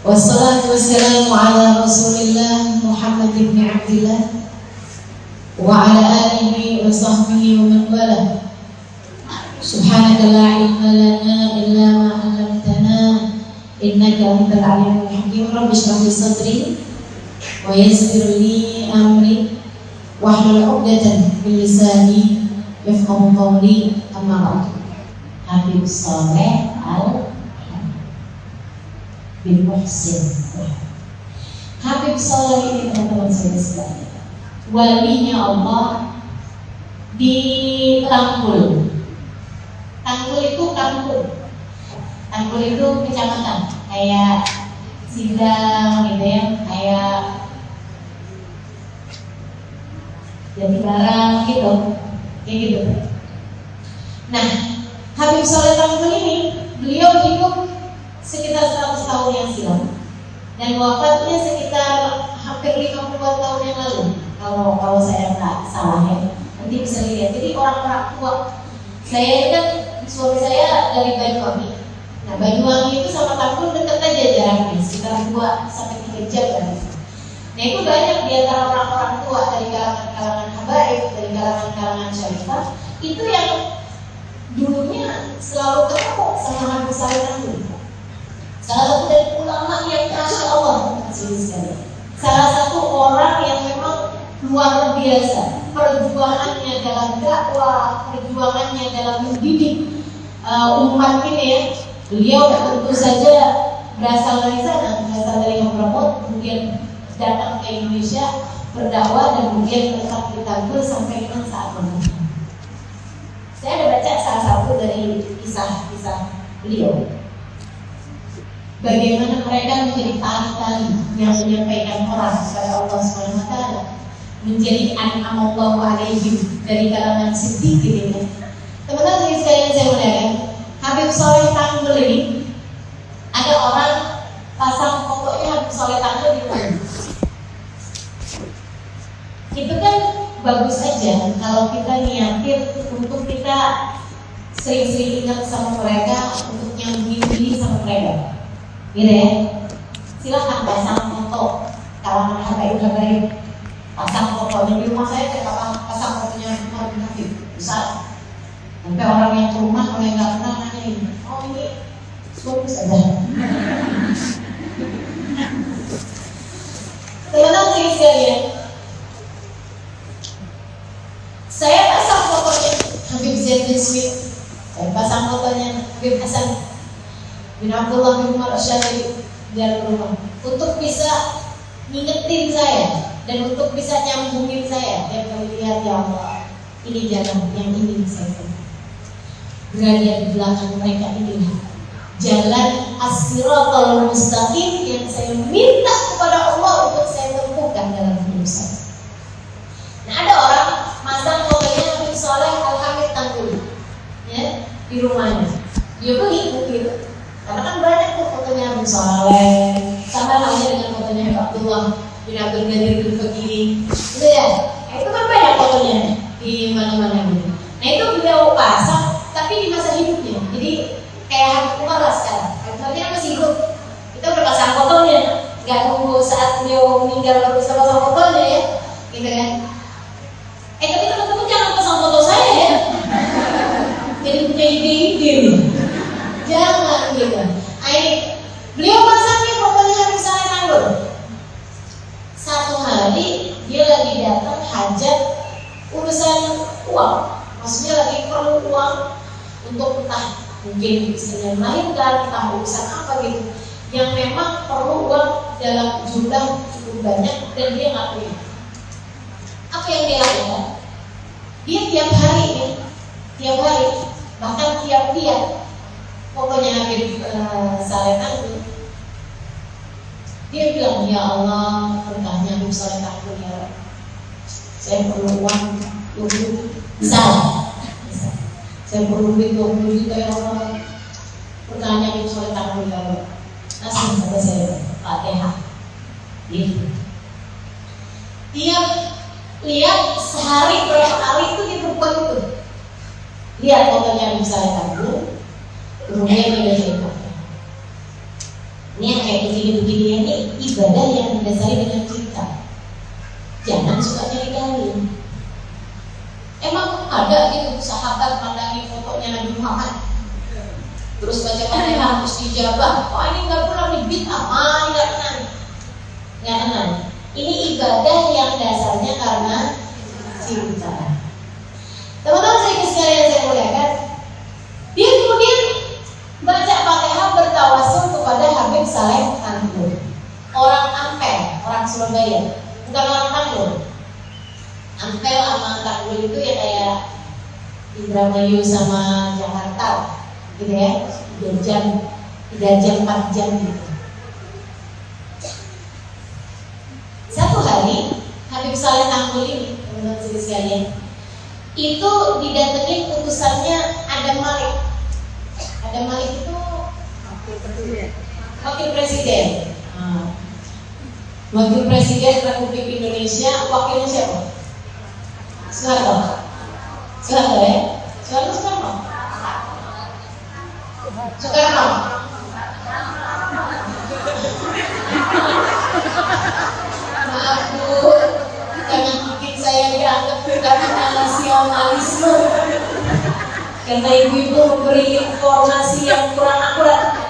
Wassalatu wassalamu ala Rasulillah Muhammad ibn Abdillah wa ala alihi wa sahbihi wa man wala. Subhanaka la ilma lana illa ma 'allamtana innaka antal alimul hakim. Rabbi shrah li sadri wa yassir li amri wahlul 'uqdatam min lisani yafqahu qawli. Amma ba'du. Habib Saleh bin Muhsin. Habib Saleh ini teman-teman saya sekalian, walinya Allah di Tangkul. Tangkul itu kampung. Tangkul itu kecamatan, kayak Sidang gitu ya, kayak Jatibarang gitu, kayak gitu. Nah, Habib Saleh Tangkul ini beliau hidup sekitar 100 tahun yang silam dan wafatnya sekitar hampir 50 tahun yang lalu, kalau saya nggak salah ya, nanti bisa lihat. Jadi orang-orang tua saya ini kan, suami saya dari Banyuwangi. Nah, Banyuwangi itu sama Tangkul dekat aja jaraknya, sekitar 2-3 jam kan. Nah, itu banyak di antara orang-orang tua dari kalangan habaib, dari kalangan syarifah itu yang dulunya selalu ketemu sama Habib Saleh Tangkul. Salah satu dari ulama yang masya Allah, salah satu orang yang memang luar biasa perjuangannya dalam dakwah, perjuangannya dalam mendidik umat ini ya. Beliau tentu saja berasal dari sana, berasal dari Hadramaut, kemudian datang ke Indonesia berdakwah dan kemudian tetap di Tangkul sampai dengan saat meninggal. Saya ada baca salah satu dari kisah-kisah beliau. Bagaimana mereka menjadi tali-tali yang menyampaikan orang kepada Allah SWT, menjadi an'amallahu alaihim dari kalangan siddiqin ini. Teman-teman sekalian, saya muliakan, Habib Saleh Tangkul ini ada orang pasang fotonya Habib Saleh Tangkul di rumah. Itu kan bagus aja kalau kita niatin untuk kita sering-sering ingat sama mereka, untuk nyambungin diri sama mereka. Gitu ya, silahkan pasang foto kalangan habaib, pasang fotonya di rumah saya pasang fotonya Habib bisa. Sampai orang yang ke rumah kalau yang nggak kenal nanyain, oh ini suami saja. Teman-teman sekalian, saya pasang fotonya Habib Zaid bin Smith, saya pasang fotonya Habib Hasan bin Abdullah bin Umar Asy'ari di dalam rumah untuk bisa ngingetin saya dan untuk bisa nyambungin saya. Tiap kali lihat, ya Allah, ini jalan yang ingin saya tempuh. Berada di belakang mereka ini jalan as-siratal mustaqim yang saya minta kepada Allah untuk saya tempuhkan dalam hidup saya. Nah, ada orang masang fotonya Habib Saleh Al-Hamid Tangkul ya di rumahnya. Dia beli gitu. Karena kan banyak tuh fotonya Habib Saleh, sama halnya dengan fotonya Habib Abdullah bin Abdul Qadir bin Fakiri, gitu ya. Itu kan banyak fotonya di mana-mana gitu. Nah, itu beliau pasang, tapi di masa hidupnya. Jadi kayak Habib Umar lah sekarang. Habib Umar kan masih hidup, kita udah pasang fotonya, nggak nunggu saat beliau meninggal baru bisa pasang fotonya ya, gitu kan. Tapi teman-teman jangan pasang foto saya ya. Jadi punya ide-ide nih. Jangan gitu. Beliau pasangnya fotonya Habib Saleh Tangkul. Satu hari dia lagi datang hajat urusan uang, maksudnya lagi perlu uang untuk entah mungkin istrinya melahirkan, entah urusan apa gitu, yang memang perlu uang dalam jumlah cukup banyak dan dia nggak punya. Apa yang dia lakukan? Dia tiap hari bahkan tiap fotonya Habib Saleh Tangkul, dia bilang, ya Allah, berkahnya Habib Saleh Tangkul ya, saya perlu uang 20 saya perlu duit 20 juta ya Allah, berkahnya Habib Saleh Tangkul ya Allah, langsung kata saya Fatihah gitu. Dia lihat sehari berapa kali itu dia berbuat itu. Lihat fotonya Habib Saleh Tangkul, kemudian dia cerita, ini yang kayak begini-begini harus dijabah. Oh ini nggak pulang nih bid'ah, nggak tenang. Ini ibadah yang dasarnya karena cinta. Teman-teman sekalian saya muliakan, dia kemudian baca Fatihah bertawasul kepada Habib Saleh Tanggul, orang Ampel, orang Surabaya, bukan orang Tanggul. Ampel sama Tanggul itu ya kayak Indramayu sama Jakarta, gitu ya, 3 jam, 4 jam gitu. Satu hari Habib Saleh Tanggul ini, teman-teman sekalian, itu didatengin utusannya Adam Malik. Adam Malik itu wakil presiden. Wakil presiden Republik Indonesia, wakilnya siapa? Soeharto. Soeharto ya? Soeharto. Maaf Bu, jangan bikin saya dianggap karena nasionalisme. Karena ibu-ibu memberi informasi yang kurang akurat.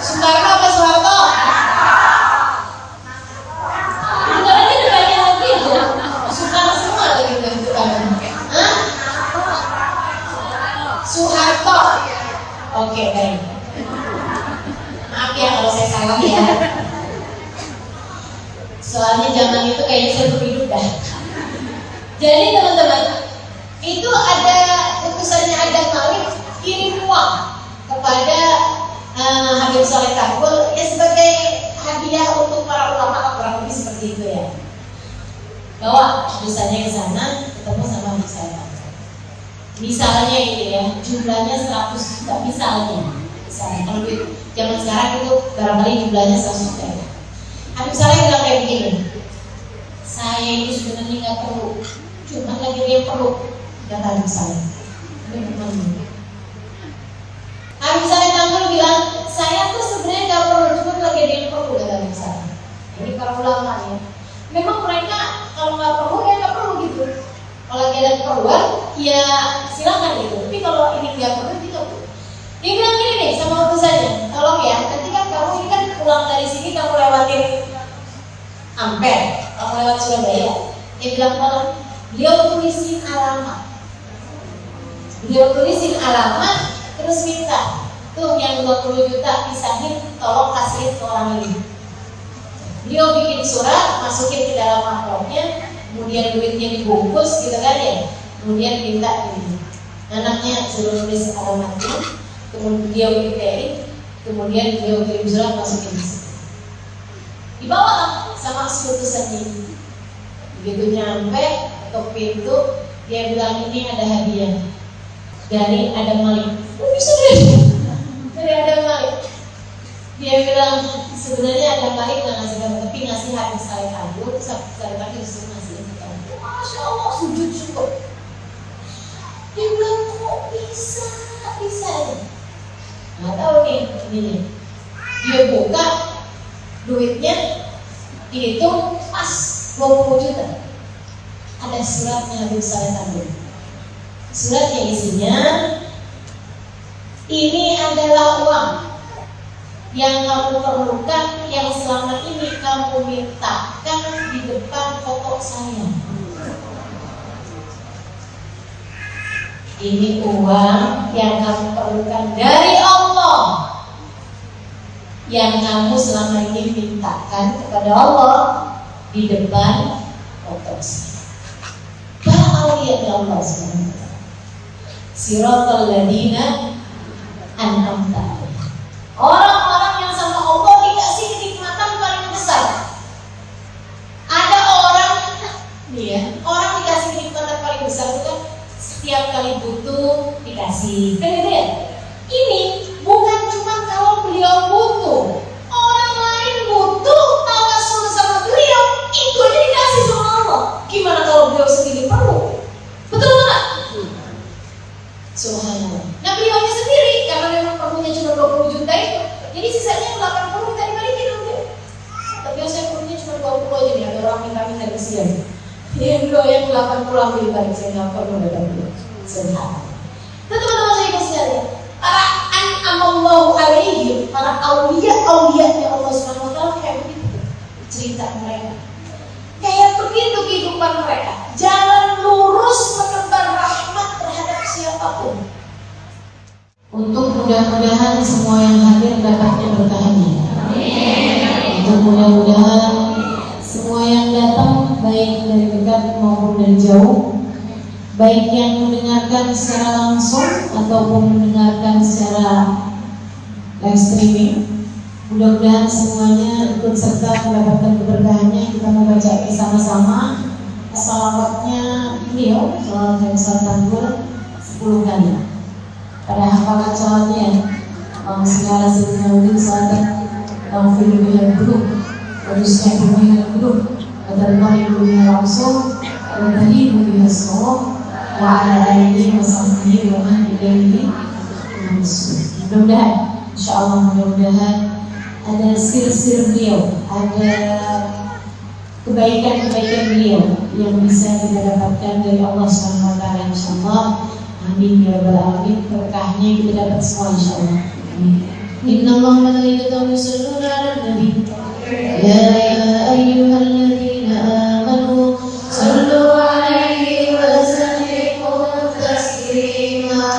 Soekarno apa Soeharto? Enggak aja depannya lagi aja. Soekarno semua lagi gitu kan? Soeharto. Oke, baik. Maaf ya kalau saya salah ya. Soalnya zaman itu kayaknya saya hidup dah. Jadi teman-teman, itu ada utusannya Adam Malik kirim uang kepada Habib Saleh Tanggul ya sebagai hadiah untuk para ulama, kurang lebih seperti itu ya. Bawa utusannya ke sana, ketemu sama Habib Saleh Tanggul. Misalnya ini ya, jumlahnya 100 juta misalnya. Kalau zaman sekarang itu barangkali jumlahnya 100 juta. Habib Saleh bilang kayak begini, saya itu sebenarnya nggak perlu, cuma lagi dia perlu, kata Habib Saleh. Habib Saleh Tanggul bilang, saya tuh sebenarnya nggak perlu, cuma lagi dia perlu, kata Habib Saleh. Ini para ulama ya. Memang mereka kalau nggak perlu ya nggak perlu gitu. Kalau lagi ada keperluan, ya silakan gitu. Tapi kalau ini nggak perlu, tidak perlu. Dia bilang gini nih sama utusannya, tolong ya, nanti kan kamu ini kan pulang dari sini kamu lewatin Ampel, kamu lewat Surabaya. Dia bilang tolong, beliau tulisin alamat, terus minta tuh yang 20 juta pisahin, tolong kasihin ke orang ini. Beliau bikin surat, masukin ke dalam amplopnya, kemudian duitnya dibungkus gitu kan ya, kemudian minta ini. Anaknya suruh nulis alamatnya, kemudian dia detailin, kemudian beliau kirim surat masukin di situ. Dibawa sama utusan ini. Begitu nyampe ke pintu, dia bilang ini ada hadiah dari Adam Malik. Bisa deh, dari Adam Malik. Dia bilang sebenarnya Adam Malik nggak ngasih kamu, tapi ngasih Habib Saleh Tanggul. Terus Habib Saleh Tanggul disuruh ngasih kamu. Masya Allah, sujud syukur. Dia bilang kok bisa nggak tahu nih ini. Dia buka duitnya, dihitung pas 20 juta. Ada suratnya Habib Saleh Tanggul. Suratnya isinya, ini adalah uang yang kamu perlukan, yang selama ini kamu mintakan di depan foto saya. Ini uang yang kamu perlukan dari Allah, yang kamu selama ini mintakan kepada Allah di depan foto saya. Para awliya Allah SWT, siratal ladina an'amta alaihim, orang-orang yang sama Allah dikasih kenikmatan paling besar. Ada orang nih ya, orang dikasih kenikmatan paling besar itu kan setiap kali butuh dikasih, kan gitu ya. Ini bukan cuma kalau beliau butuh, orang lain butuh tawasul sama beliau, itu aja dikasih sama Allah. Gimana kalau beliau sendiri perlu? Betul nggak? Subhanallah. Nah beliaunya sendiri karena memang perlunya cuma 20 juta itu, jadi sisanya 80 tadi balikin nanti. Tapi saya perlunya cuma 20 aja nih, ada orang minta kesian. Yang beliau yang 80 ambil balik, saya nggak perlu datang beliau. Subhanallah. Teman-teman saya sekalian, para an'amallahu alaihi para aulia-aulianya Allah Subhanahu wa taala kayak begitu cerita mereka. Kayak begitu kehidupan mereka. Jalan lurus menebar rahmat terhadap siapapun. Untuk mudah-mudahan semua yang hadir dapatnya berkahnya. Untuk mudah-mudahan semua yang datang baik dari dekat maupun dari jauh, baik yang mendengarkan secara langsung ataupun mendengarkan secara live streaming, mudah-mudahan semuanya ikut serta mendapatkan keberkahannya. Kita membaca bersama-sama salawatnya beliau, salawat yang Tanggul 10 kali. Pada hafalan salawatnya, segala sebenarnya salawat taufiq bihal qulub wa tusmi'u bihal qulub wa tarqabu bihal absar wa tahlibu bihal sawab wa ala alihi wa sahbihi wa man ilaihi mansur. Mudah-mudahan, insyaallah mudah-mudahan ada sir-sir beliau, ada kebaikan-kebaikan beliau yang bisa kita dapatkan dari Allah Subhanahu wa taala insyaallah. Amin ya rabbal alamin. Berkahnya kita dapat semua insyaallah. Amin. Innallaha wa malaikatahu yusholluna 'alan nabi. Ya ayyuhalladzina amanu shallu 'alaihi wa sallimu taslima.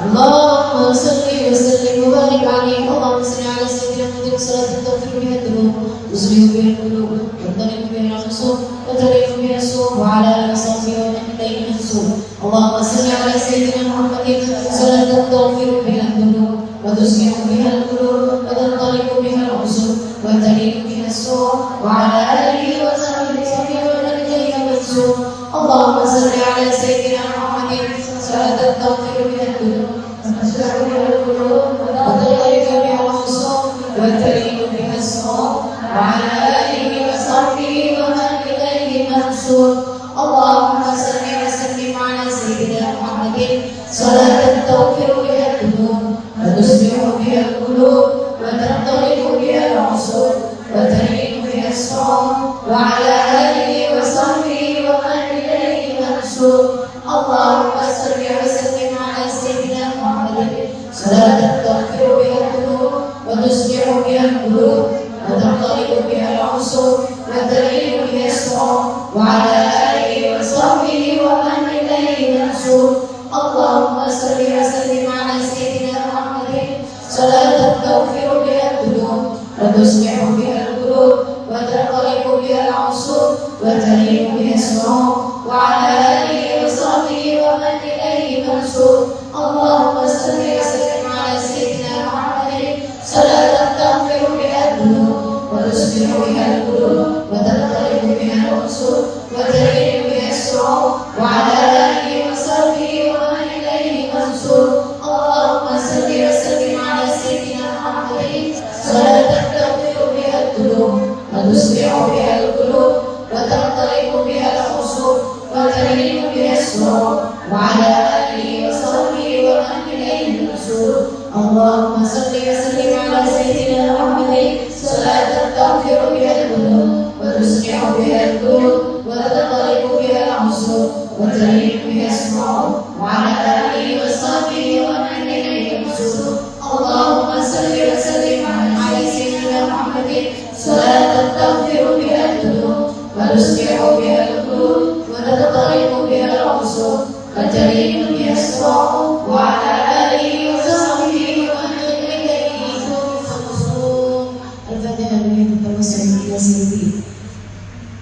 Allahumma shalli wa sallim wa barik 'alaihi. Allahumma shalli 'ala sayyidina Muhammadin salatan tawfiqu biha ad-dunub wa tuslihu biha al-qulub wa tariqu biha al-khusum wa tariqu biha as-su'ub wa 'ala alihi wa sahbihi wa man ilayhi mansur. Allahumma shalli 'ala sayyidina Muhammadin salatan tawfiqu biha ad-dunub wa tuslihu biha al-qulub wa tariqu biha al-khusum wa tariqu biha as-su'ub wa 'ala alihi wa sahbihi wa man ilayhi mansur. Allahumma shalli 'ala sayyidina Muhammadin salatan tawfiqu biha ad-dunub wa tuslihu biha al-qulub wa tariqu biha al-khusum wa tariqu biha as-su'ub wa 'ala alihi wa sahbihi wa man ilayhi mansur. Allahumma shalli wa sallim 'ala sayyidina Muhammadin salatan tawfiqu biha ad-dunub wa tuslihu biha al-qulub wa tariqu biha al-khusum wa tariqu biha as-su'ub wa 'ala alihi wa sahbihi wa man ilayhi mansur. Allahumma shalli wa sallim 'ala sayyidina Muhammadin salatan tawfiqu biha ad-dunub wa tuslihu biha al-qulub wa tariqu biha al-khusum wa tariqu biha as-su'ub wa 'ala alihi wa sahbihi wa man ilayhi mansur. Allahumma shalli wa sallim 'ala sayyidina Muhammadin salatan tawfiqu biha ad-dunub wa tuslihu biha al-qulub wa tariqu biha al-khusum wa tariqu biha as-su'ub wa 'ala alihi wa sahbihi wa man ilayhi mansur. Allahumma shalli wa sallim 'ala sayyidina Muhammadin salatan tawfiqu biha ad-dunub wa tuslihu biha al-qulub wa tariqu biha al-khusum wa tariqu biha as-su'ub wa 'ala alihi wa sahbihi wa man ilayhi mansur. Allahumma shalli wa sallim 'ala sayyidina Muhammadin salatan tawfiqu biha ad-dunub wa tuslihu biha al-qulub wa tariqu biha al-khusum wa tariqu biha as-su'ub wa 'ala alihi wa sahbihi wa man ilayhi mansur. Allahumma shalli wa sallim 'ala sayyidina Muhammadin salatan tawfiqu biha ad-dunub wa tuslihu biha al-qulub wa tariqu biha al-khusum wa tariqu biha as-su'ub wa 'ala alihi wa sahbihi wa man ilayhi mansur. Allahumma shalli wa sallim 'ala sayyidina Muhammadin salatan tawfiqu biha ad-dunub wa tuslihu biha al-qulub wa tariqu biha al-khusum wa tariqu biha as-su'ub wa 'ala alihi wa sahbihi wa man ilayhi mansur. Al-Fatihah.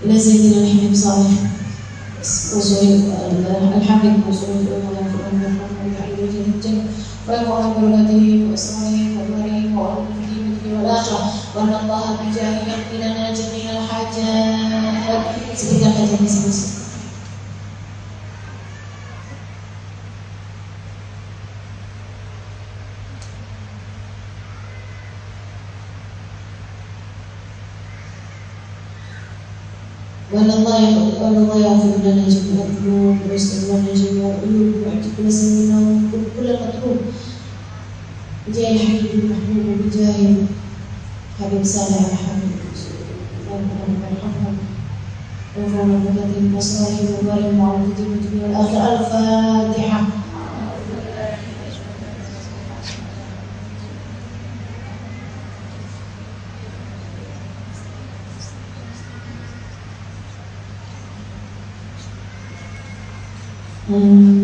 ila sayyidina Muhammad salih usul alhamdulillah usul والله يغفر لنا جميع الذنوب ويستغفر لنا جميع العيوب ويعطي كل سنين كل مطلوب بجاه حبيب المحبوب وبجاه حبيب صالح الحبيب اللهم ارحمهم وارحمنا بهذه المصالح وبارك معهم في الدنيا والاخره. الفاتحه. Hmm.